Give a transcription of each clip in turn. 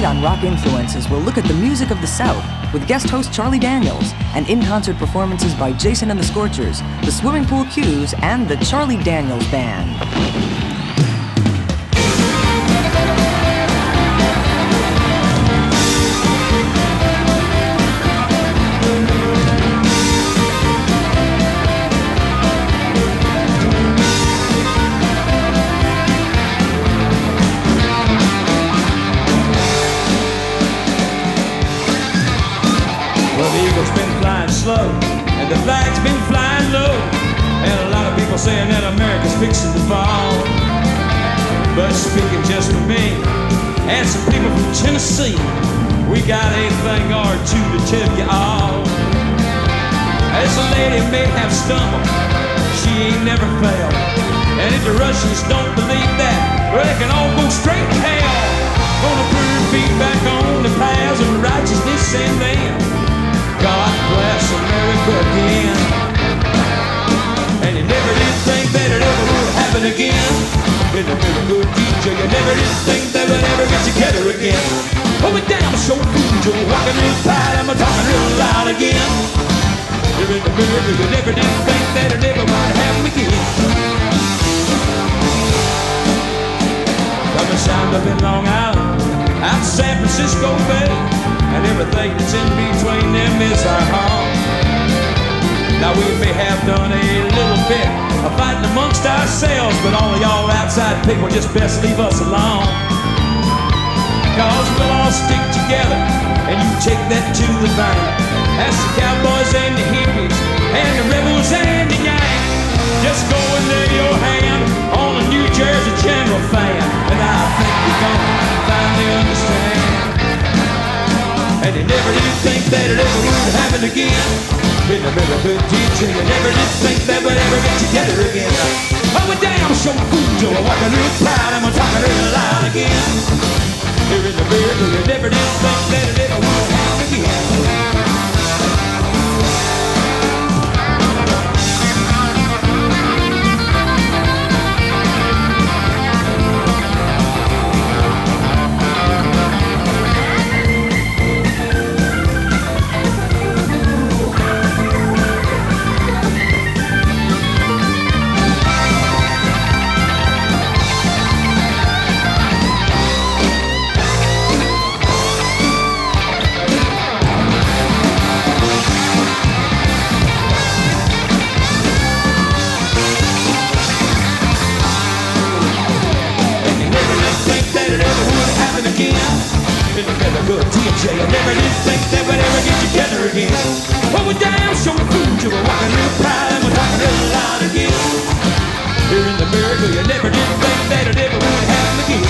Tonight on Rock Influences, we'll look at the music of the South with guest host Charlie Daniels and in-concert performances by Jason and the Scorchers, the Swimming Pool Q's, and the Charlie Daniels Band. Slow, and the flag's been flying low, and a lot of people saying that America's fixing to fall. But speaking just for me and some people from Tennessee, we got a thing or two to tell you all. As a lady may have stumbled, she ain't never failed, and if the Russians don't believe that, well, they can all go straight to hell. Gonna put her feet back on the paths of righteousness, and then God bless America again. And you never did think that it ever would happen again. In the middle good DJ, you never did think that we'd ever get together again. Pull me down, show food, you're walking real tight, I'm talking real loud again. You're in the middle, you never did think that it ever might happen again. From the sound up in Long Island, out to San Francisco Bay, and everything that's in between them is our home. Now we may have done a little bit of fighting amongst ourselves, but all of y'all outside people just best leave us alone. Cause we'll all stick together, and you take that to the bank. That's the cowboys and the hippies, and the rebels and the yanks. Just go and lay your hand on a New Jersey General fan, and I think you're gonna finally understand. And you never did think that it ever would happen again. In the middle of good DJ, you never did think that we'd ever get together again. Oh, we're damn sure food, you're walking real proud, and we're talking real loud again. Here in the mirror, you never did think that it ever would happen again. Good DJ, I never did think that we'd ever get together again. But we're damn sure food, you were walking real proud, and we're talking real loud again. Here in the miracle, you never did think that it ever would happen again.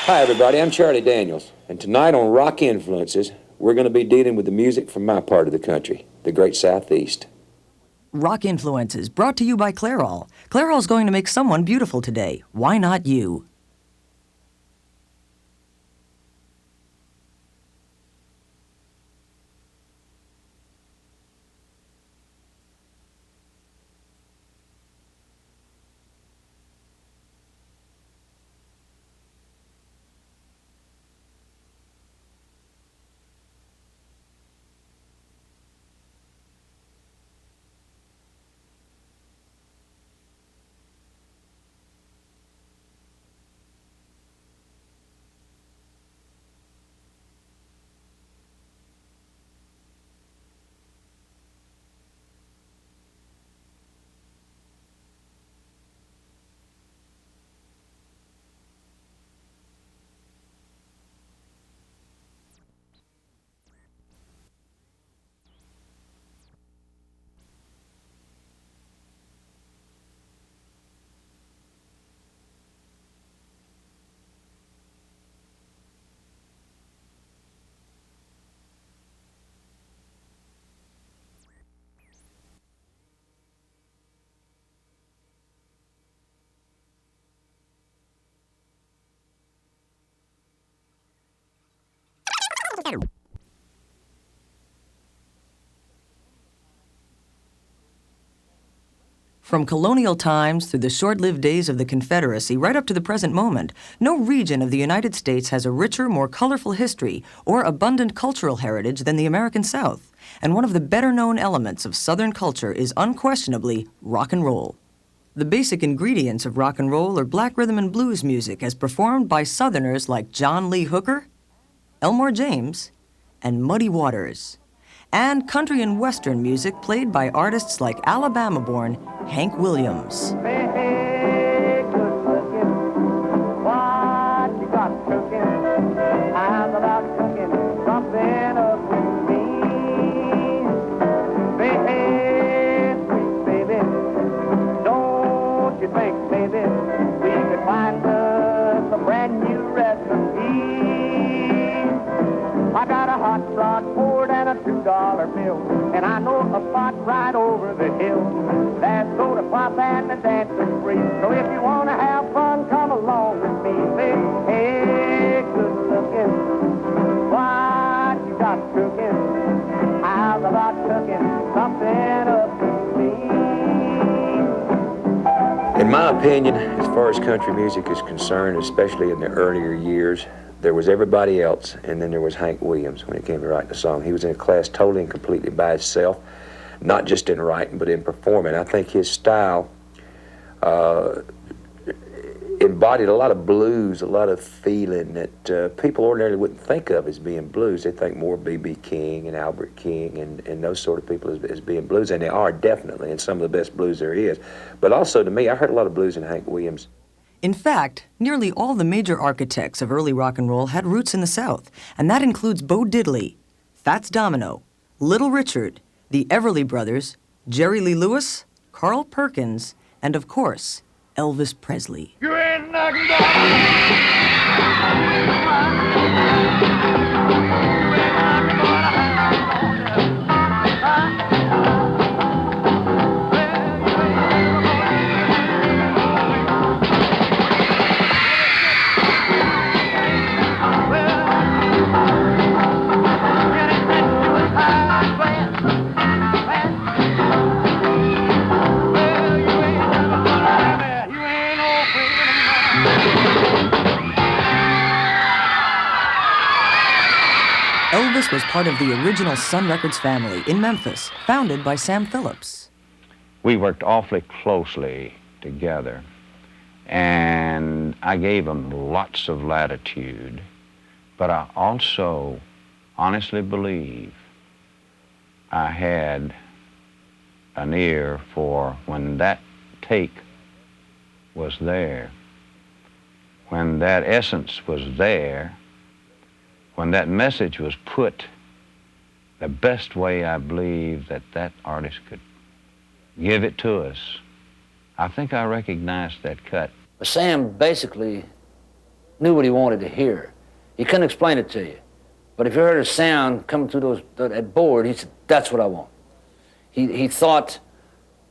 Hi everybody, I'm Charlie Daniels, and tonight on Rock Influences, we're going to be dealing with the music from my part of the country, the great Southeast. Rock Influences, brought to you by Clairol. Clairol's going to make someone beautiful today. Why not you? From colonial times through the short-lived days of the Confederacy right up to the present moment, no region of the United States has a richer, more colorful history or abundant cultural heritage than the American South. And one of the better-known elements of Southern culture is unquestionably rock and roll. The basic ingredients of rock and roll are black rhythm and blues music as performed by Southerners like John Lee Hooker, Elmore James, and Muddy Waters, and country and western music played by artists like Alabama-born Hank Williams. Hey, hey, good looking. What you got cooking? I'm about cooking something up with me. Hey, hey, sweet baby, don't you think, baby, we could find us a brand new recipe? I got a hot rod poured and a $2 bill, and I know a spot right over the hill. There's soda pop and a dancing free. So if you want to have fun, come along with me. Say, hey, good looking, what you got cooking? How's about cooking something up to me? In my opinion, as far as country music is concerned, especially in the earlier years, there was everybody else, and then there was Hank Williams when it came to writing a song. He was in a class totally and completely by himself, not just in writing, but in performing. I think his style embodied a lot of blues, a lot of feeling that people ordinarily wouldn't think of as being blues. They think more of B.B. King and Albert King and those sort of people as being blues, and they are definitely, and some of the best blues there is. But also, to me, I heard a lot of blues in Hank Williams. In fact, nearly all the major architects of early rock and roll had roots in the South, and that includes Bo Diddley, Fats Domino, Little Richard, the Everly Brothers, Jerry Lee Lewis, Carl Perkins, and of course, Elvis Presley. You ain't knocking down. Elvis was part of the original Sun Records family in Memphis, founded by Sam Phillips. We worked awfully closely together, and I gave him lots of latitude, but I also honestly believe I had an ear for when that take was there, when that essence was there, when that message was put the best way I believe that artist could give it to us. I think I recognized that cut. Sam basically knew what he wanted to hear. He couldn't explain it to you. But if you heard a sound coming through that board, he said, that's what I want. He thought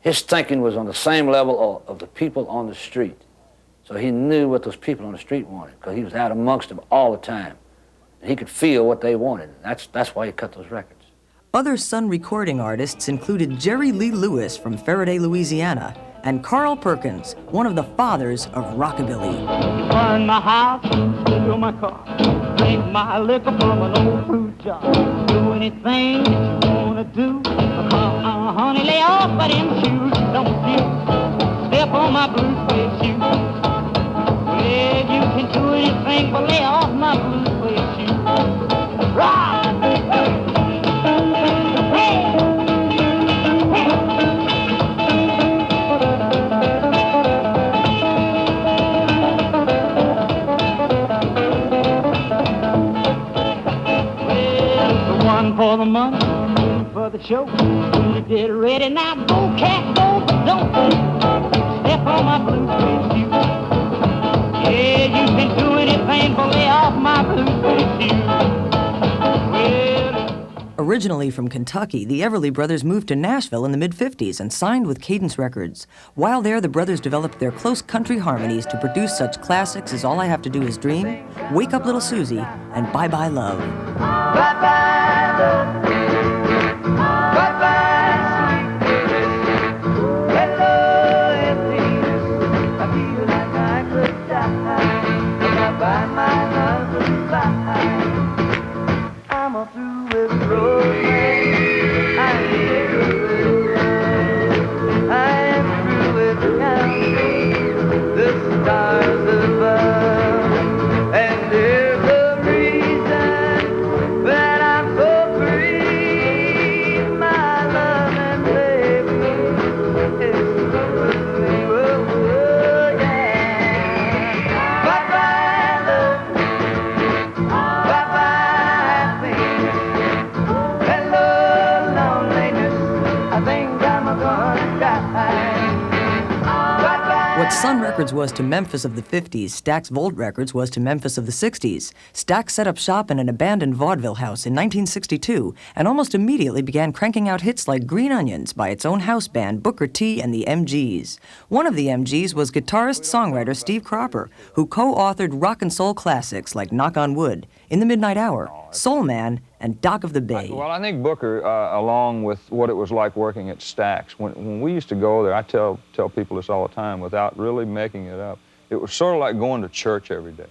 his thinking was on the same level of the people on the street. So he knew what those people on the street wanted, because he was out amongst them all the time. He could feel what they wanted. That's why he cut those records. Other Sun recording artists included Jerry Lee Lewis from Faraday, Louisiana, and Carl Perkins, one of the fathers of rockabilly. Burn my house, steal my car, drink my liquor from an old fruit jar. Do anything that you wanna do. Honey, lay off of them shoes. Don't you step on my blue suede shoes. Well, you can do anything but lay off my blue suede shoes. Rock! For the money, one for the show. When you get ready, now go, cat, go, but don't step on my blue suede shoe. Yeah, you can do anything but lay off my blue suede shoe. Well, Originally from Kentucky, the Everly Brothers moved to Nashville in the mid-50s and signed with Cadence Records. While there, the brothers developed their close country harmonies to produce such classics as All I Have to Do Is Dream, Wake Up Little Susie, and Bye Bye Love. Bye-bye, love. Bye-bye, sweet baby. Hello, emptiness. I feel like I could die. Bye-bye, my love, goodbye. I'm a through with romance. I am through with love. I am through with counting the stars above. And there's a reason that I'm so free. My love and baby is with me. Oh, oh, yeah. Bye-bye, love. Bye-bye, happiness. Hello, loneliness. I think I'm gonna die. Bye-bye. What Sun Records was to Memphis of the 50s, Stax Volt Records was to Memphis of the 60s. Stax set up shop in an abandoned vaudeville house in 1962 and almost immediately began cranking out hits like Green Onions by its own house band, Booker T and the MGs. One of the MGs was guitarist-songwriter Steve Cropper, who co-authored rock and soul classics like Knock on Wood, In the Midnight Hour, Soul Man, and Dock of the Bay. Well, I think Booker, along with what it was like working at Stax, when we used to go there, I tell people this all the time without really making it up, it was sort of like going to church every day.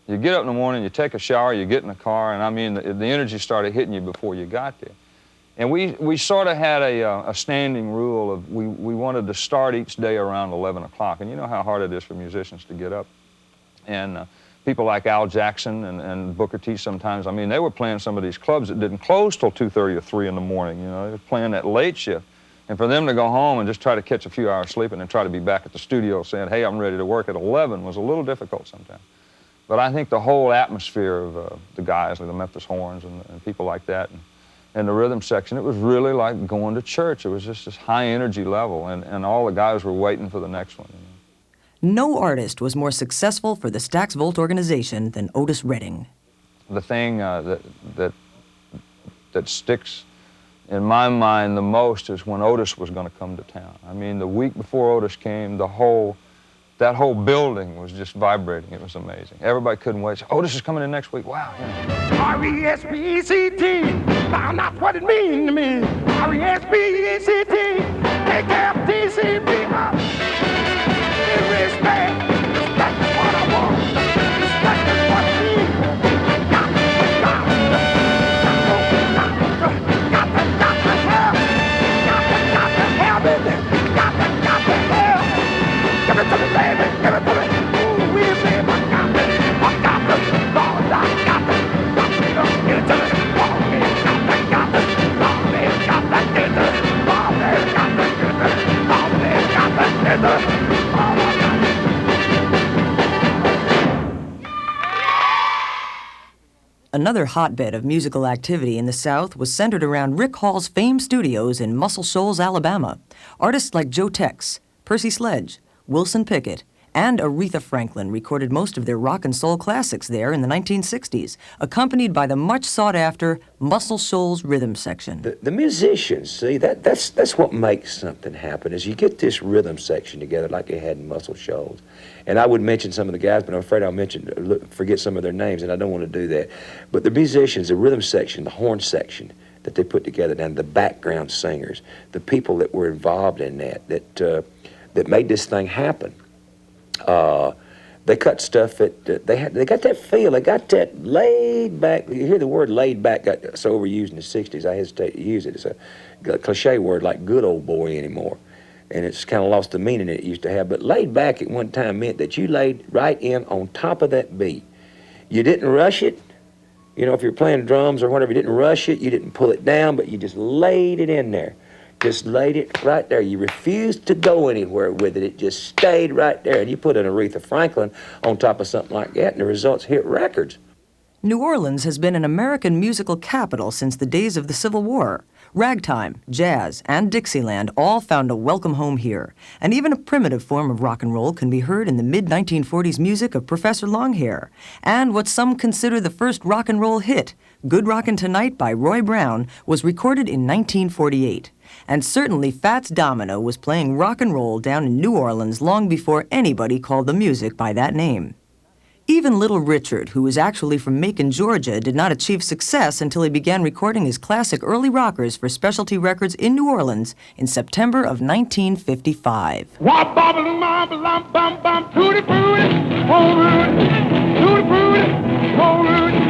You get up in the morning, you take a shower, you get in the car, and I mean, the energy started hitting you before you got there. And we sort of had a standing rule of we wanted to start each day around 11 o'clock. And you know how hard it is for musicians to get up. And people like Al Jackson and Booker T sometimes, I mean, they were playing some of these clubs that didn't close till 2:30 or 3 in the morning, you know. They were playing that late shift. And for them to go home and just try to catch a few hours sleep and then try to be back at the studio saying, hey, I'm ready to work at 11 was a little difficult sometimes. But I think the whole atmosphere of the guys like the Memphis Horns and people like that and the rhythm section, it was really like going to church. It was just this high energy level and all the guys were waiting for the next one. You know? No artist was more successful for the Stax Volt organization than Otis Redding. The thing that sticks in my mind the most is when Otis was going to come to town. I mean, the week before Otis came, that whole building was just vibrating. It was amazing. Everybody couldn't wait. Otis is coming in next week. Wow. R-E-S-P-E-C-T. Now, that's what it means to me. R-E-S-P-E-C-T. Take care of T-C-B. Respect. Respect is what I want. Respect is what I need. Got to have. Got to have it. Got to have. Give it to me, baby. Give it to me. Ooh, we baby. I got it. Lord, I got it. Give it to me. Lord, me got it. Lord, me got it. Give it to me. Lord, me got it. Give it to me. Lord, me got it. Give it to me. Another hotbed of musical activity in the South was centered around Rick Hall's famed studios in Muscle Shoals, Alabama. Artists like Joe Tex, Percy Sledge, Wilson Pickett, and Aretha Franklin recorded most of their rock and soul classics there in the 1960s, accompanied by the much sought-after Muscle Shoals rhythm section. The musicians, see, that's what makes something happen, is you get this rhythm section together like they had in Muscle Shoals. And I would mention some of the guys, but I'm afraid I'll forget some of their names, and I don't want to do that. But the musicians, the rhythm section, the horn section that they put together, and the background singers, the people that were involved in that made this thing happen. They cut stuff that they got that feel. They got that laid back. You hear the word laid back got so overused in the 60s. I hesitate to use it. It's a cliche word like good old boy anymore. And it's kind of lost the meaning it used to have. But laid back at one time meant that you laid right in on top of that beat. You didn't rush it. You know, if you're playing drums or whatever, you didn't rush it. You didn't pull it down, but you just laid it in there. Just laid it right there. You refused to go anywhere with it. It just stayed right there. And you put an Aretha Franklin on top of something like that, and the results hit records. New Orleans has been an American musical capital since the days of the Civil War. Ragtime, jazz, and Dixieland all found a welcome home here, and even a primitive form of rock and roll can be heard in the mid-1940s music of Professor Longhair, and what some consider the first rock and roll hit, Good Rockin' Tonight by Roy Brown, was recorded in 1948. And certainly Fats Domino was playing rock and roll down in New Orleans long before anybody called the music by that name. Even Little Richard, who was actually from Macon, Georgia, did not achieve success until he began recording his classic early rockers for Specialty Records in New Orleans in September of 1955. Wop bobble mom bum bum bum tutti frutti, oh Rudy, tutti frutti, oh Rudy,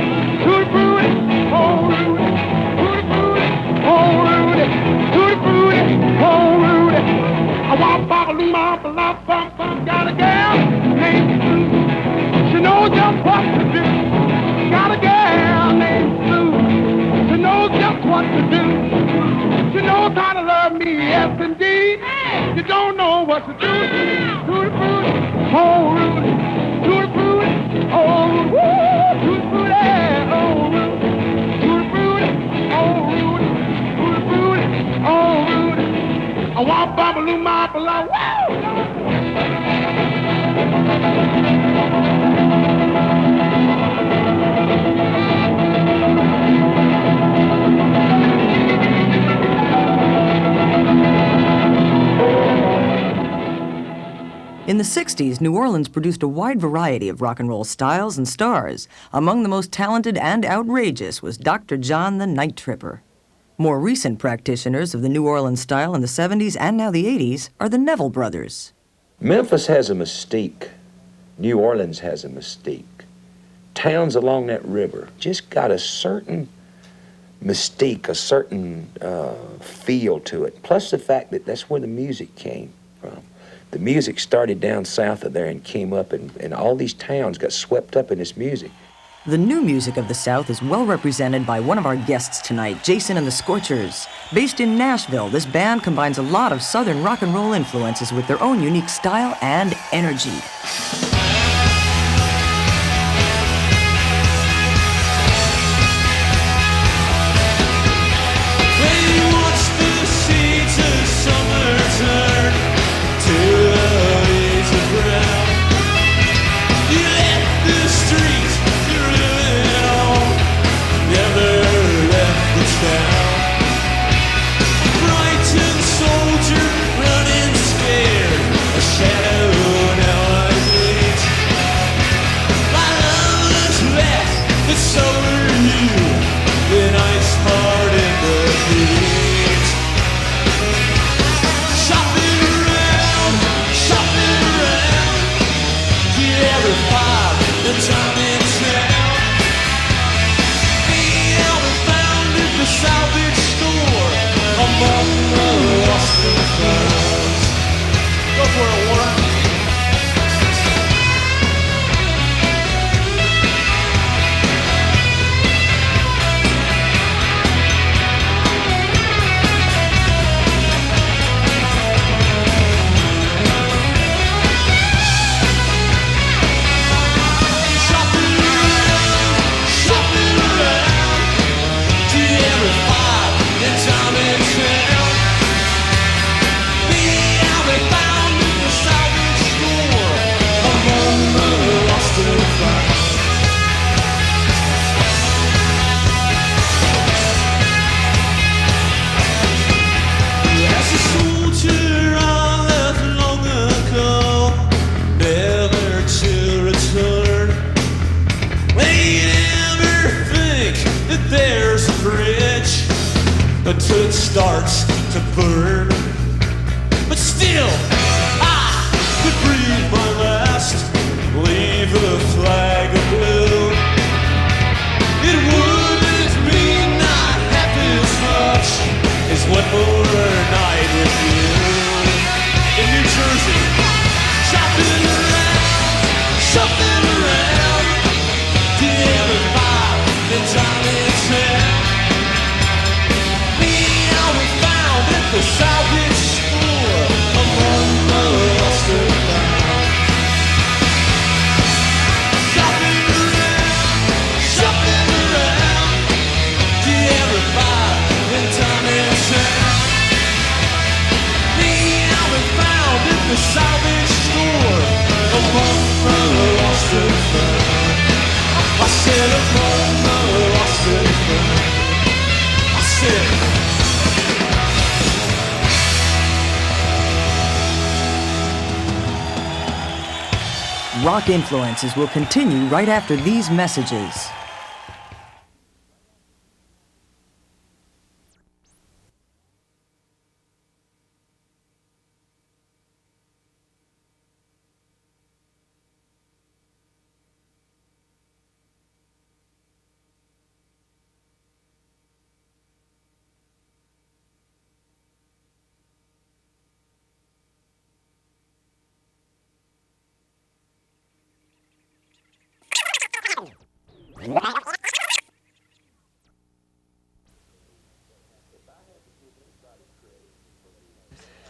tutti frutti, oh Rudy, tutti frutti, oh Rudy, tutti frutti, oh Rudy. I wop bobble mom bum bum bum, got a gal named Sue. She knows just what to do. Got a gal named Sue. She knows just what to do. She knows how to love me, yes indeed. You don't know what to do. Tutti frutti, oh Rudy. Tutti frutti, oh Rudy. Tutti frutti, oh Rudy. Tutti frutti, oh Rudy. Tutti frutti, oh Rudy. I want babaloo mapala, woo! In the 60s, New Orleans produced a wide variety of rock and roll styles and stars. Among the most talented and outrageous was Dr. John the Night Tripper. More recent practitioners of the New Orleans style in the 70s and now the 80s are the Neville Brothers. Memphis has a mystique. New Orleans has a mystique. Towns along that river just got a certain mystique, a certain feel to it. Plus the fact that that's where the music came from. The music started down south of there and came up, and all these towns got swept up in this music. The new music of the South is well represented by one of our guests tonight, Jason and the Scorchers. Based in Nashville, this band combines a lot of Southern rock and roll influences with their own unique style and energy. Be out, we found in the South. Rock Influences will continue right after these messages.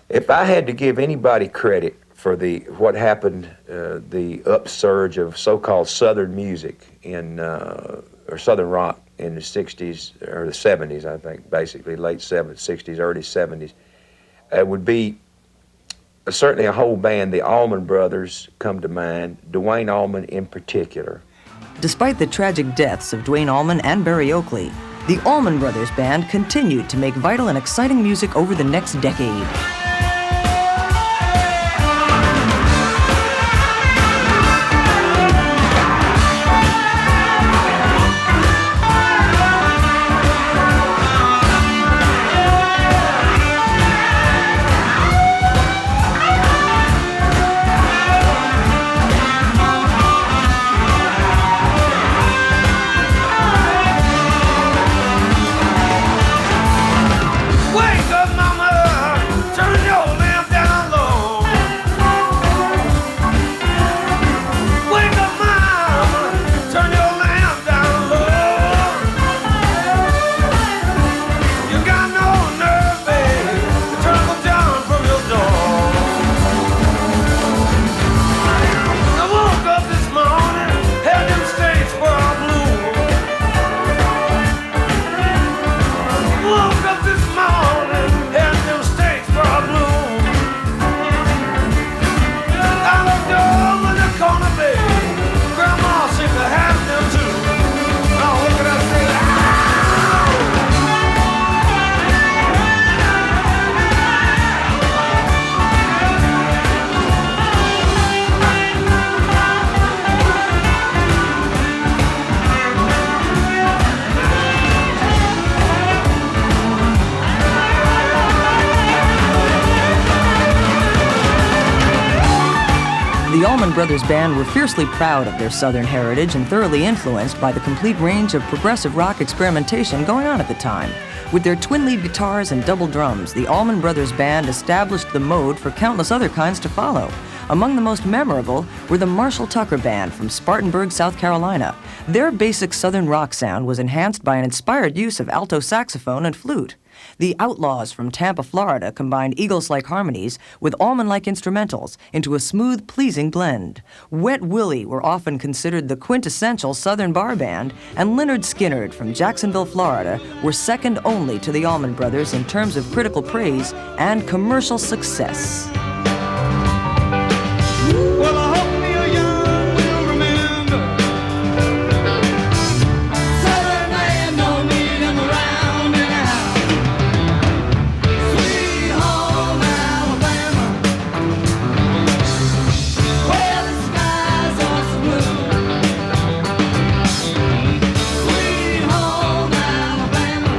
If I had to give anybody credit for what happened, the upsurge of so-called Southern music or Southern rock in the 60s or the 70s, I think, basically late 60s, early 70s, it would be certainly a whole band. The Allman Brothers come to mind, Duane Allman in particular. Despite the tragic deaths of Duane Allman and Berry Oakley, the Allman Brothers Band continued to make vital and exciting music over the next decade. Wake up, mama, turn your lamp down low. Wake up, mama, turn your lamp down low. You got no nerve, babe, to travel down from your door. I woke up this morning, had them states for a blue. Woke up this morning, had them steaks for a blue. I looked over the corner, babe. Grandma seemed to have them too. Oh, look at that thing. The Allman Brothers Band were fiercely proud of their Southern heritage and thoroughly influenced by the complete range of progressive rock experimentation going on at the time. With their twin lead guitars and double drums, the Allman Brothers Band established the mode for countless other kinds to follow. Among the most memorable were the Marshall Tucker Band from Spartanburg, South Carolina. Their basic Southern rock sound was enhanced by an inspired use of alto saxophone and flute. The Outlaws from Tampa, Florida combined Eagles-like harmonies with Allman-like instrumentals into a smooth, pleasing blend. Wet Willie were often considered the quintessential Southern bar band, and Lynyrd Skynyrd from Jacksonville, Florida were second only to the Allman Brothers in terms of critical praise and commercial success. Well, I hope Neil Young will remember. Southern man don't need him around anyhow. Sweet home Alabama, where the skies are so blue. Sweet home Alabama,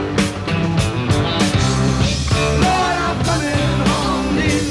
Lord, I'm coming home to you.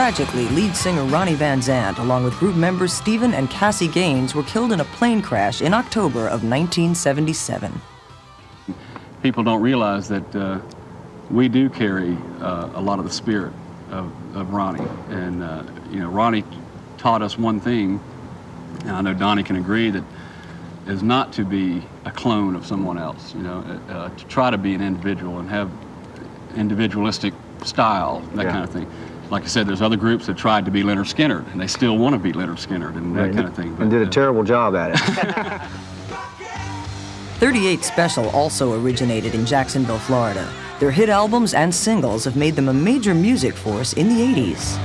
Tragically, lead singer Ronnie Van Zant, along with group members Stephen and Cassie Gaines, were killed in a plane crash in October of 1977. People don't realize that we do carry a lot of the spirit of Ronnie. And, Ronnie taught us one thing, and I know Donnie can agree, that is not to be a clone of someone else, to try to be an individual and have individualistic style, that kind of thing. Like I said, there's other groups that tried to be Leonard Skinner, and they still want to be Leonard Skinner and that kind of thing. And did a terrible job at it. 38 Special also originated in Jacksonville, Florida. Their hit albums and singles have made them a major music force in the 80s.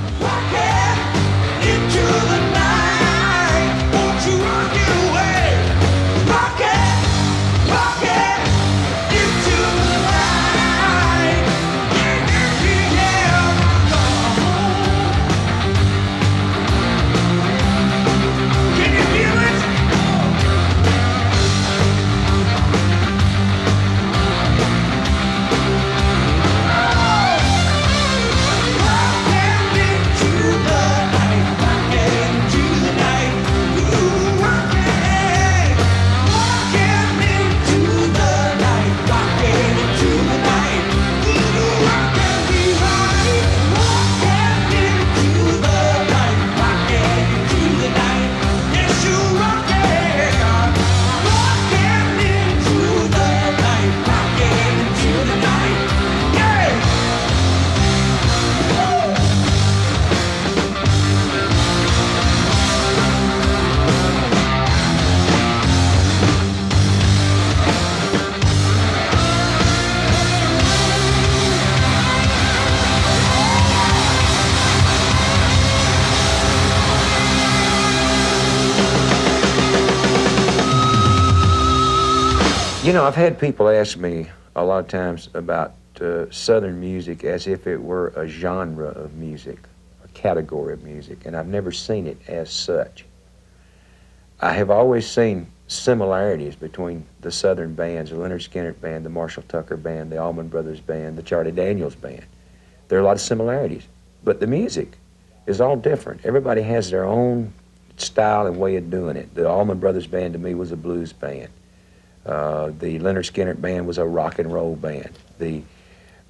I've had people ask me a lot of times about Southern music as if it were a genre of music, a category of music, and I've never seen it as such. I have always seen similarities between the Southern bands, the Leonard Skinner Band, the Marshall Tucker Band, the Allman Brothers Band, the Charlie Daniels Band. There are a lot of similarities, but the music is all different. Everybody has their own style and way of doing it. The Allman Brothers Band to me was a blues band. The Leonard Skinner Band was a rock and roll band. The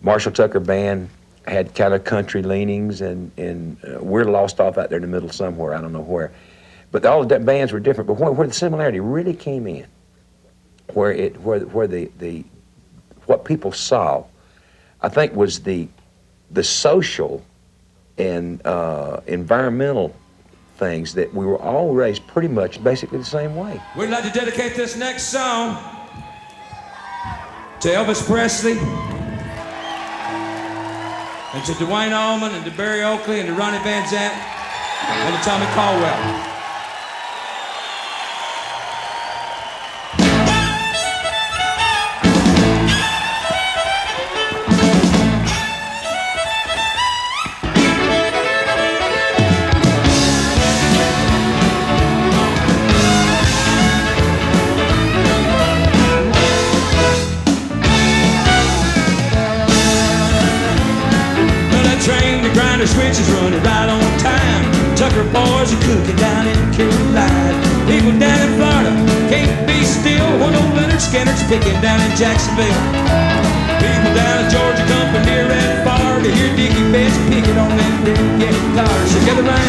Marshall Tucker Band had kind of country leanings, and we're lost off out there in the middle somewhere, I don't know where. But all of the bands were different. But where the similarity really came in, where what people saw, I think, was the social and environmental things that we were all raised pretty much basically the same way. We'd like to dedicate this next song to Elvis Presley and to Dwayne Allman and to Barry Oakley and to Ronnie Van Zant and to Tommy Caldwell. The switches running right on time. Tucker boys are cooking down in Carolina. People down in Florida can't be still when old Leonard Skinner's picking down in Jacksonville. People down in Georgia come from near and far to hear Dickie Betts picking on them big guitars. So gather round,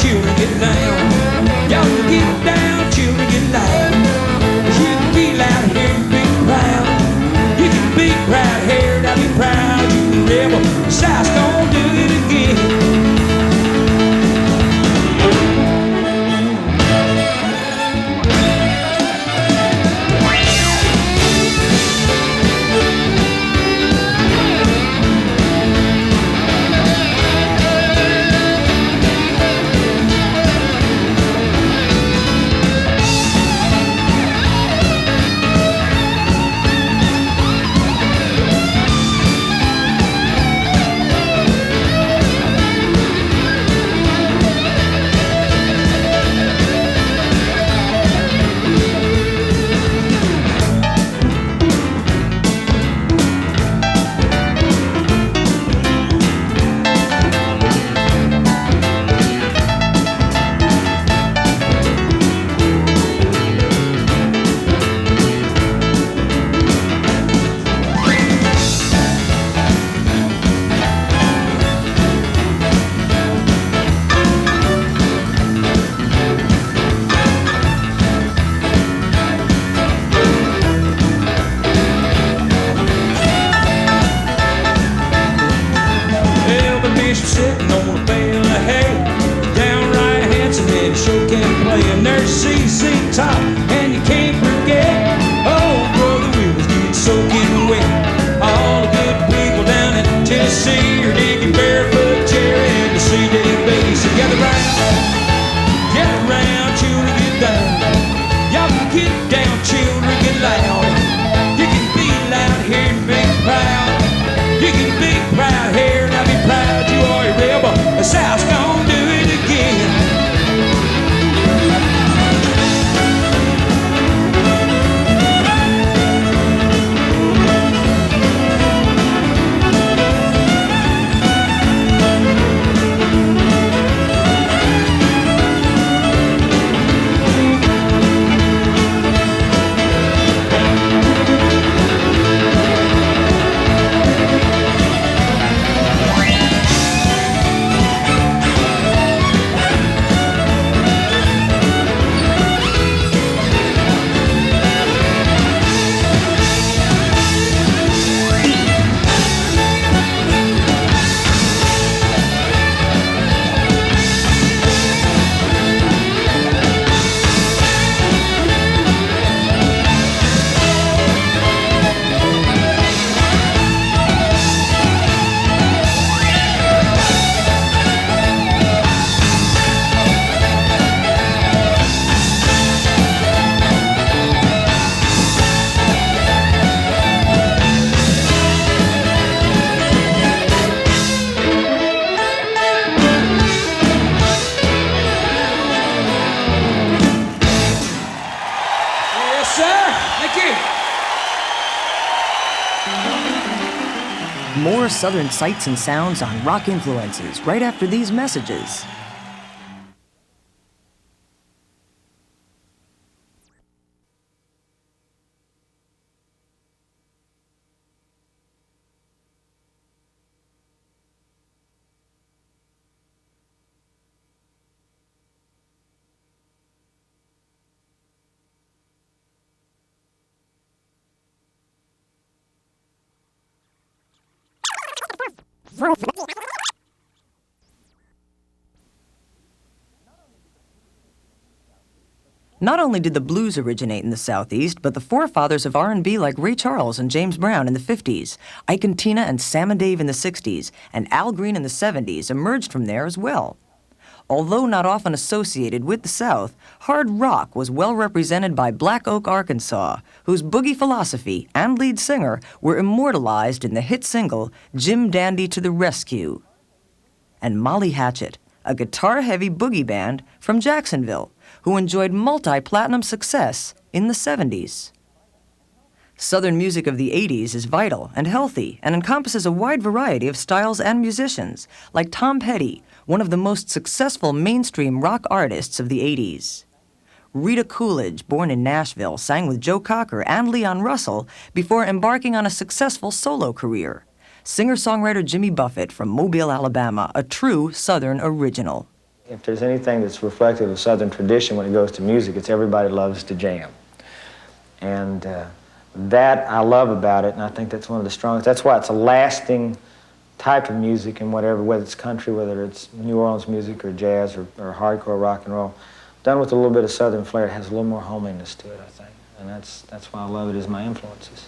children, get down. Y'all get down, children, get loud. You can be loud here and be proud. You can be proud here and I'll be proud. You rebel. South's gonna do it again. playing their CC top, and you can't forget old Brother Will's getting soaking wet. All the good people down in Tennessee are digging barefoot Jerry and the C.D. bass. So gather round, children, get down. Y'all can get down, children, get loud. You can be loud here and be proud. You can be proud here and I'll be proud you are a rebel. The South's gonna do it again. Yes, sir. Thank you. More Southern sights and sounds on Rock Influences right after these messages. Not only did the blues originate in the Southeast, but the forefathers of R&B like Ray Charles and James Brown in the 50s, Ike and Tina and Sam and Dave in the 60s, and Al Green in the 70s emerged from there as well. Although not often associated with the South, hard rock was well represented by Black Oak, Arkansas, whose boogie philosophy and lead singer were immortalized in the hit single Jim Dandy to the Rescue. And Molly Hatchet, a guitar-heavy boogie band from Jacksonville, who enjoyed multi-platinum success in the 70s. Southern music of the 80s is vital and healthy and encompasses a wide variety of styles and musicians, like Tom Petty, one of the most successful mainstream rock artists of the 80s. Rita Coolidge, born in Nashville, sang with Joe Cocker and Leon Russell before embarking on a successful solo career. Singer-songwriter Jimmy Buffett from Mobile, Alabama, a true Southern original. If there's anything that's reflective of Southern tradition when it goes to music, it's everybody loves to jam. And that I love about it, and I think that's one of the strongest. That's why it's a lasting type of music, and whatever, whether it's country, whether it's New Orleans music or jazz or hardcore rock and roll, done with a little bit of Southern flair, it has a little more hominess to it, I think. And that's why I love it as my influences.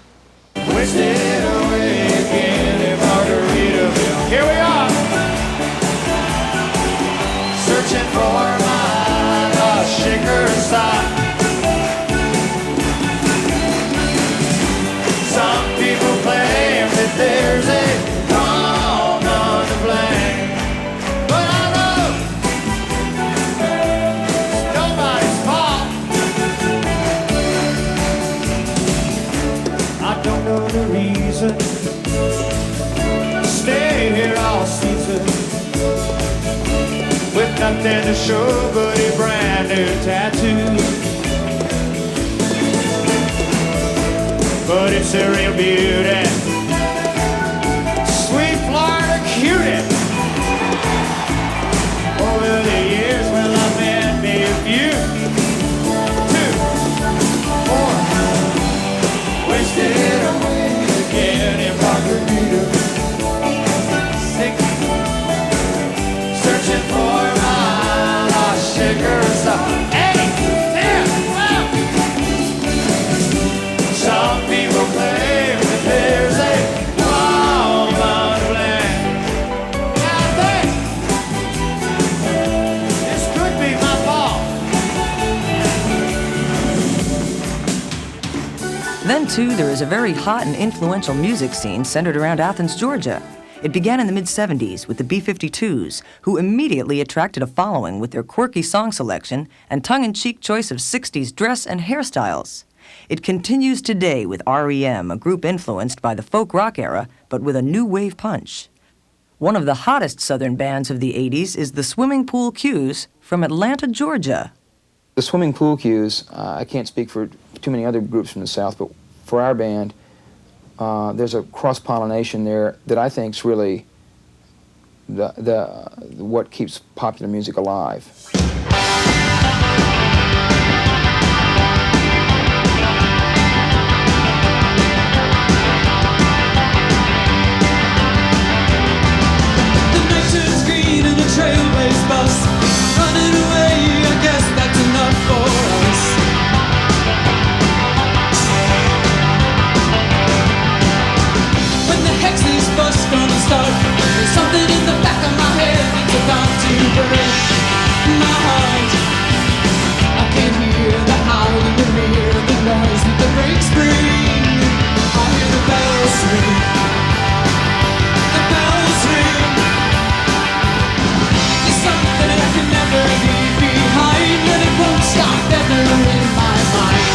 Wasted away again in Margaritaville. Here we are, searching for my lost shaker sock. Some people claim that there's a wrong on the blame, but I know it's nobody's fault. I don't know the reason to stay here all season with nothing to show but a brand new tattoo. But it's a real beauty, sweet Florida cutie. Over the years, well, I've met me a few. 2, 4, wasted away again in Margarita. 6, searching for my lost shaker. 8, Then, too, there is a very hot and influential music scene centered around Athens, Georgia. It began in the mid-'70s with the B-52s, who immediately attracted a following with their quirky song selection and tongue-in-cheek choice of 60s dress and hairstyles. It continues today with REM, a group influenced by the folk rock era, but with a new wave punch. One of the hottest Southern bands of the 80s is the Swimming Pool Q's from Atlanta, Georgia. The Swimming Pool Q's, I can't speak for too many other groups from the South, but for our band, there's a cross-pollination there that I think is really what keeps popular music alive. Trailways bus running away, I guess that's enough for us. When the Hex's bus gonna start, there's something in the back of my head that's about to break my heart. I can't hear the howl in the rear, the noise that the brakes bring. I hear the bells ring, the bells ring. Something I can never leave behind, and it won't stop ever in my mind.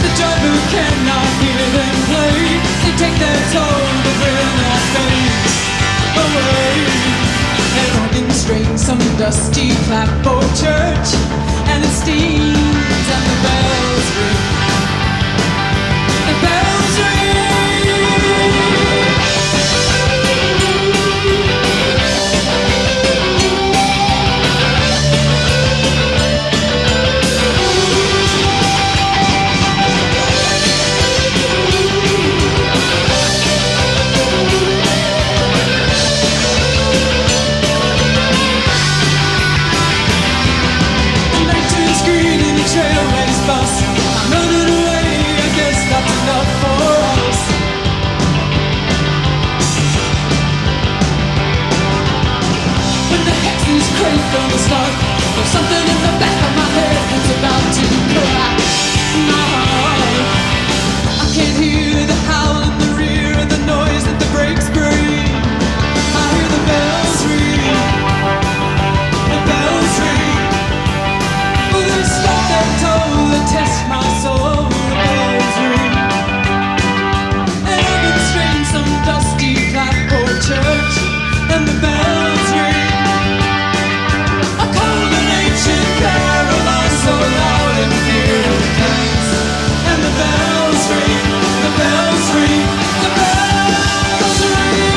The driver cannot hear them play. They take their toll, but will not fade away. An organ strings some dusty clapboard church, and it steams and the bells ring. The bells ring. Trailways bus, I'm running away, I guess that's enough for us. When the Hex's crate gonna start, there's something in the back of my head that's about to crack my heart. I can't hear the howl in the rear and the noise that the brakes bring. I hear the bells ring, the bells ring. Stop that toll that tests my soul, the bells ring. And I've been straying some dusty clapboard church, and the bells ring. A cold and ancient carol so loud and clear it comes, and the bells ring, the bells ring, the bells ring.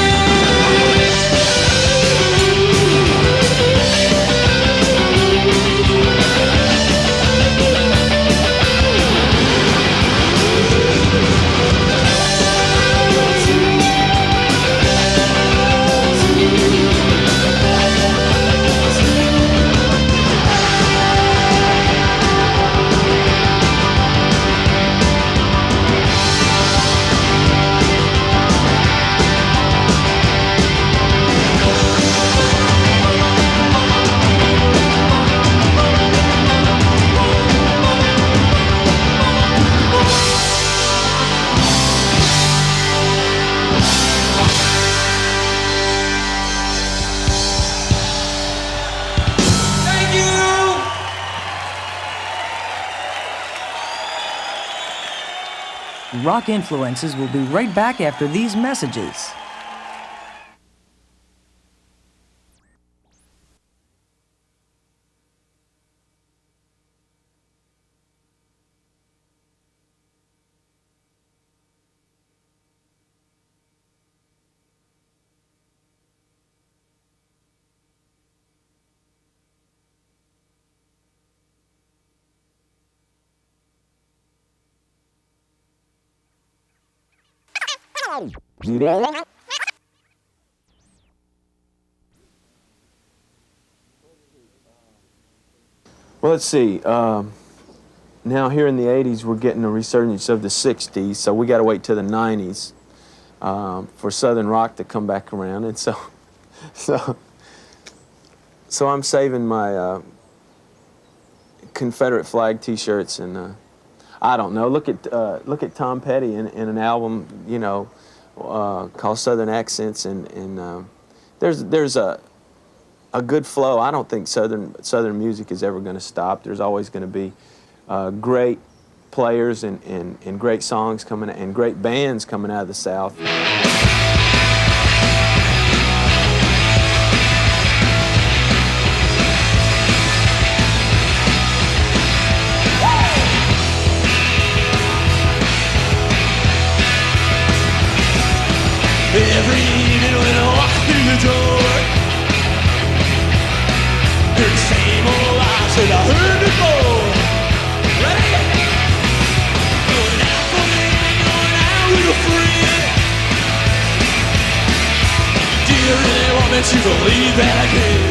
Rock Influences will be right back after these messages. Well, let's see. Now here in the 80s, we're getting a resurgence of the 60s, so we got to wait till the 90s for Southern rock to come back around. And so I'm saving my Confederate flag T-shirts, and I don't know. Look at Tom Petty in an album, you know, called Southern Accents, and there's a good flow. I don't think Southern music is ever going to stop. There's always going to be great players and great songs coming and great bands coming out of the South. Every evening when I walk through the door, hear the same old lies that I heard before. Ready? Going out for me, going out with a friend. Do you really want me to believe that I can?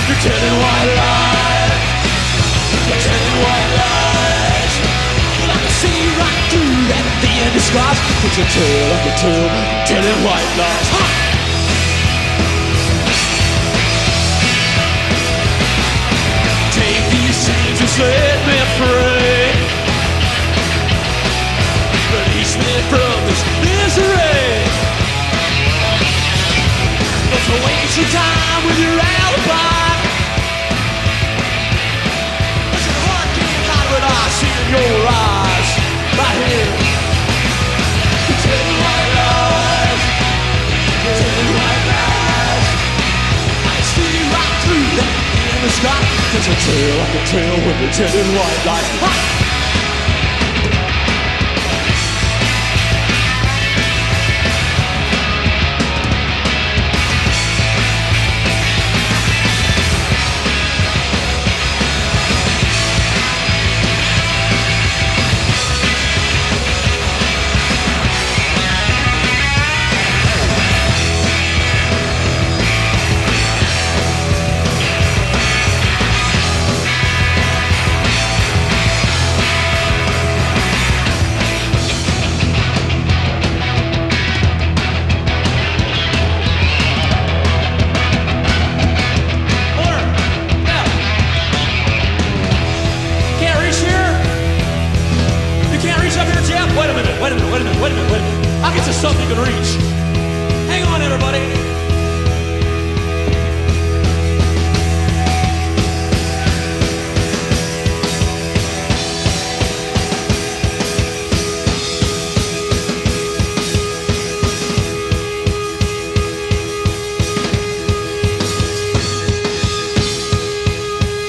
You're telling white lies. You're telling white lies. Well, I can see right through that at the end of scars. I can tell, telling white lies. Ha! Take these chains and set me free. Release me from this misery. Don't waste your time with your alibi. But your heart can't hide what I see in your eyes. Right here. You're telling white lies. You're telling white lies. I can see right through that in the sky. Cause I can tell when you're telling white lies. Ha! Wait a minute. I'll get to something you can reach. Hang on, everybody.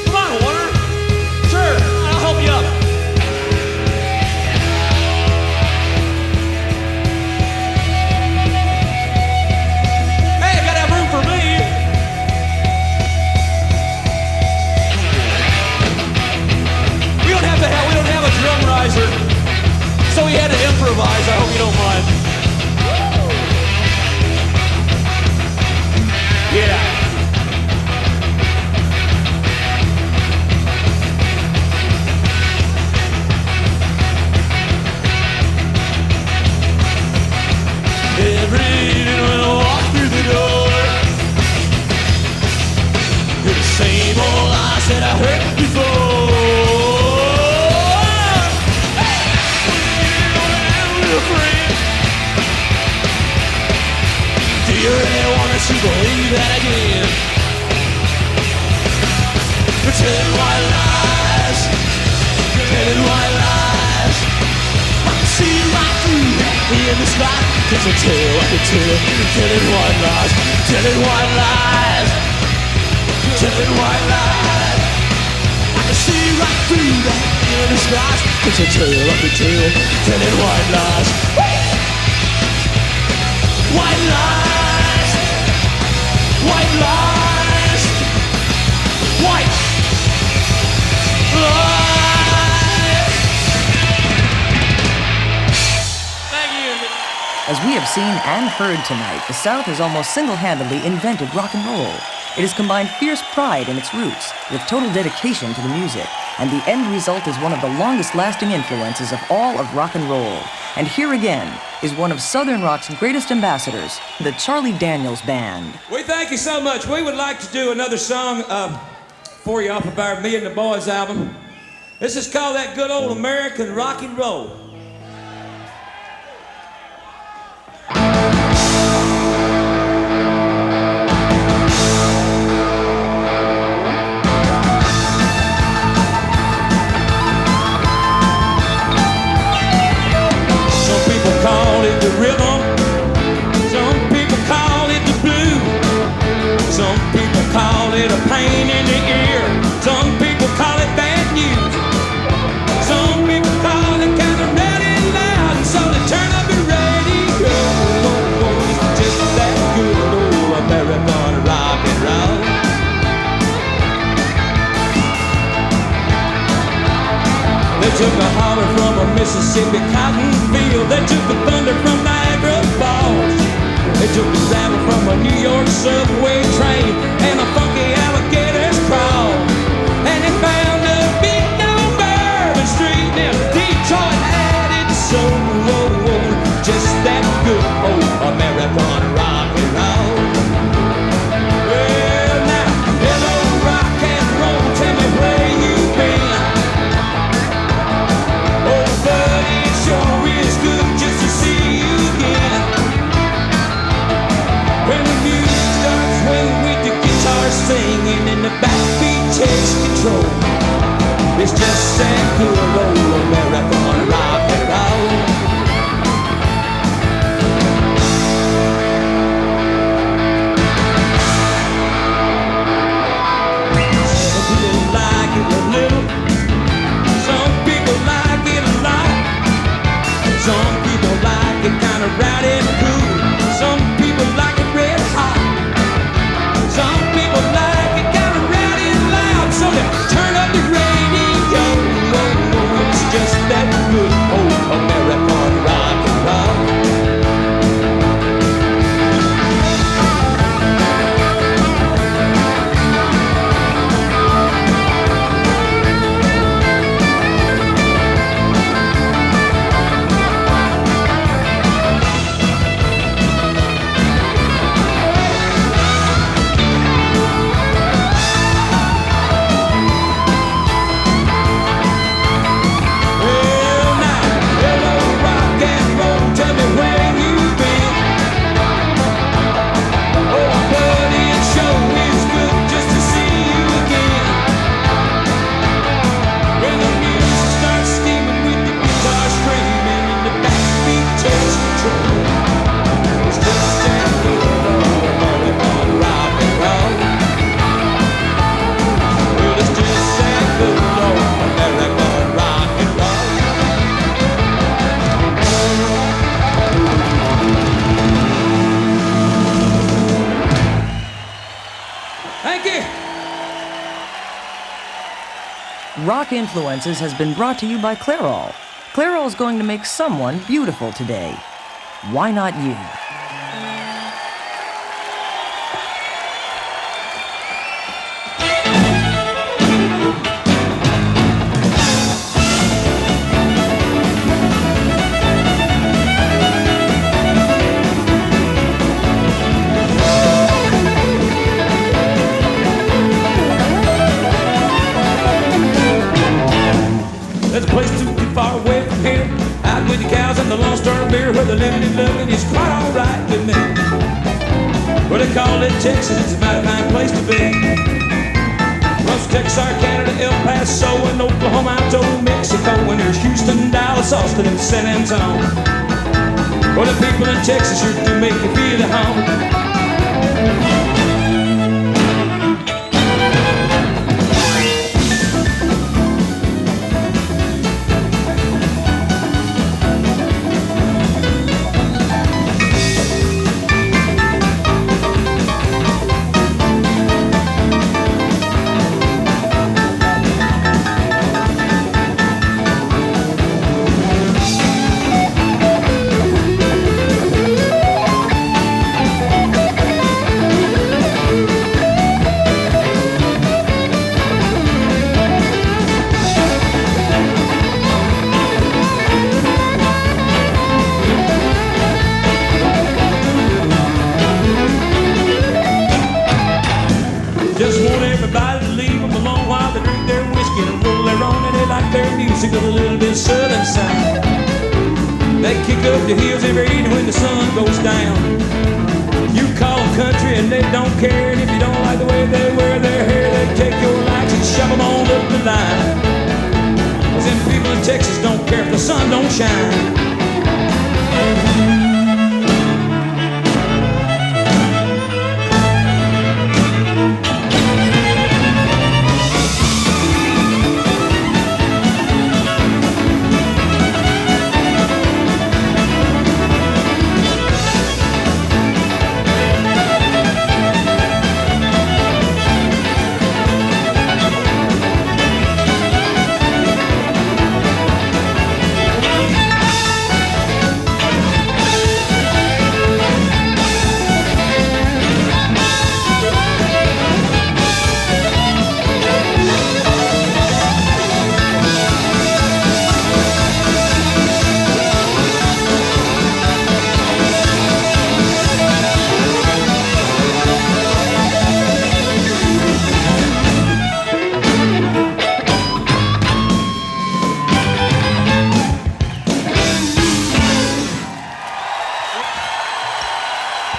Come on, Warner. Sure, I'll help you up. So we had to improvise. I hope you don't mind. Yeah. Every evening when I walk through the door, hear the same old lies that I heard before. Do you really want us to believe that again? You're telling white lies. You're telling white lies. I can see right through that in the sky. Cause I can tell, telling white lies. Telling white lies. Telling white lies. I can see right through that in the sky. Cause I can tell, telling white lies. White lies, white lies, white lies. Thank you. As we have seen and heard tonight, the South has almost single-handedly invented rock and roll. It has combined fierce pride in its roots with total dedication to the music, and the end result is one of the longest-lasting influences of all of rock and roll. And here again is one of Southern rock's greatest ambassadors, the Charlie Daniels Band. We thank you so much. We would like to do another song for you off of our Me and the Boys album. This is called That Good Old American Rock and Roll. Some people call it the rhythm. Some people call it the blues. Some people call it a pain in the ear. Some people call it bad news. Some people call it kind of rowdy and loud, and so they turn up the radio. It's just that good old American rock and roll. They took a holler from a Mississippi cotton field. They took the thunder from Niagara Falls. They took the gravel from a New York subway train and a funky alligator's crawl. And they found a big old Bourbon Street near Detroit added soul. Just that good old American rock and roll. Well now, hello rock and roll, tell me where you've been. Oh buddy, it sure is good just to see you again. When the music starts swinging with the guitar singing and the backbeat takes control, it's just that good old American rock and roll. Some people like it a little, some people like it a lot. Some people like it kind of rowdy and cool. Some people like it red hot. Some people like it kind of rowdy and loud. So they turn up the radio. It's just that good old American rock and roll. Well now, hello rock and roll, tell me where you've been. Oh buddy, it sure is good just to see you again. When the music starts steaming with the guitar screaming and the backbeat takes control, it's just that good old American rock and roll. Well, it's just that good old American rock and roll. Thank you. Rock Influences has been brought to you by Clairol. Clairol is going to make someone beautiful today. Why not you? There's a place too far away from here, out with the cows and the Lone Star beer, where the limited loving is quite alright with me. Well, they call it Texas, it's a mighty fine place to be. Plus Texarkana, El Paso, and Oklahoma, out to Mexico, and there's Houston, Dallas, Austin, and San Antonio. Well, the people in Texas sure do make you feel at home. Just want everybody to leave them alone. their music with a little bit of southern sound. They kick up the hills every evening when the sun goes down. You call them country and they don't care, and if you don't like the way they wear their hair, they take your lights and shove them on up the line. 'Cause them people in Texas don't care if the sun don't shine.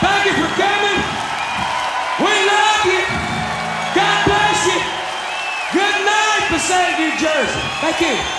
Thank you for coming. We love you. God bless you. Good night, Passaic, New Jersey. Thank you.